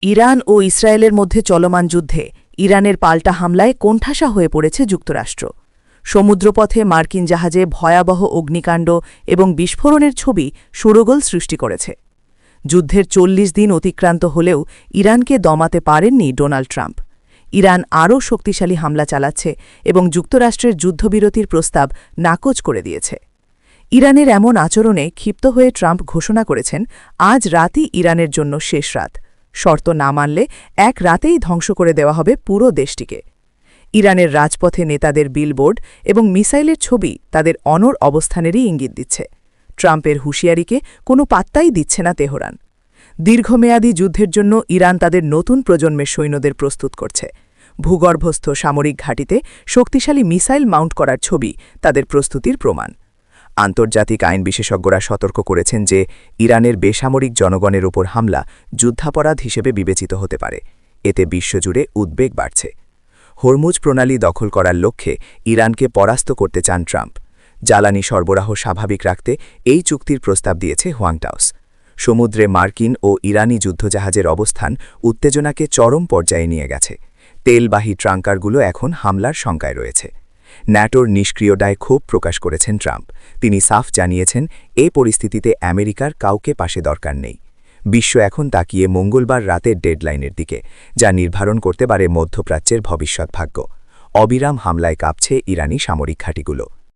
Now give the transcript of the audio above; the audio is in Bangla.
ইরান ও ইসরায়েলের মধ্যে চলমান যুদ্ধে ইরানের পাল্টা হামলায় কোণঠাসা হয়ে পড়েছে যুক্তরাষ্ট্র। সমুদ্রপথে মার্কিন জাহাজে ভয়াবহ অগ্নিকাণ্ড এবং বিস্ফোরণের ছবি শোরগোল সৃষ্টি করেছে। যুদ্ধের ৪০ দিন অতিক্রান্ত হলেও ইরানকে দমাতে পারেননি ডোনাল্ড ট্রাম্প। ইরান আরও শক্তিশালী হামলা চালাচ্ছে এবং যুক্তরাষ্ট্রের যুদ্ধবিরতির প্রস্তাব নাকচ করে দিয়েছে। ইরানের এমন আচরণে ক্ষিপ্ত হয়ে ট্রাম্প ঘোষণা করেছেন, আজ রাতই ইরানের জন্য শেষ রাত। শর্ত না মানলে এক রাতেই ধ্বংস করে দেওয়া হবে পুরো দেশটিকে। ইরানের রাজপথে নেতাদের বিলবোর্ড এবং মিসাইলের ছবি তাদের অনড় অবস্থানেরই ইঙ্গিত দিচ্ছে। ট্রাম্পের হুঁশিয়ারিকে কোনো পাত্তাই দিচ্ছে না তেহরান। দীর্ঘমেয়াদী যুদ্ধের জন্য ইরান তাদের নতুন প্রজন্মের সৈন্যদের প্রস্তুত করছে। ভূগর্ভস্থ সামরিক ঘাঁটিতে শক্তিশালী মিসাইল মাউন্ট করার ছবি তাদের প্রস্তুতির প্রমাণ। আন্তর্জাতিক আইন বিশেষজ্ঞরা সতর্ক করেছেন যে ইরানের বেসামরিক জনগণের ওপর হামলা যুদ্ধাপরাধ হিসেবে বিবেচিত হতে পারে। এতে বিশ্বজুড়ে উদ্বেগ বাড়ছে। হরমুজ প্রণালী দখল করার লক্ষ্যে ইরানকে পরাস্ত করতে চান ট্রাম্প। জ্বালানি সরবরাহ স্বাভাবিক রাখতে এই চুক্তির প্রস্তাব দিয়েছে হোয়াইট হাউস। সমুদ্রে মার্কিন ও ইরানি যুদ্ধজাহাজের অবস্থান উত্তেজনাকে চরম পর্যায়ে নিয়ে গেছে। তেলবাহী ট্রাঙ্কারগুলো এখন হামলার শঙ্কায় রয়েছে। ন্যাটোর নিষ্ক্রিয়তায় ক্ষোভ প্রকাশ করেছেন ট্রাম্প। তিনি সাফ জানিয়েছেন, এ পরিস্থিতিতে আমেরিকার কাউকে পাশে দরকার নেই। বিশ্ব এখন তাকিয়ে মঙ্গলবার রাতের ডেডলাইনের দিকে, যা নির্ধারণ করতে পারে মধ্যপ্রাচ্যের ভবিষ্যৎ ভাগ্য। অবিরাম হামলায় কাঁপছে ইরানি সামরিক ঘাঁটিগুলো।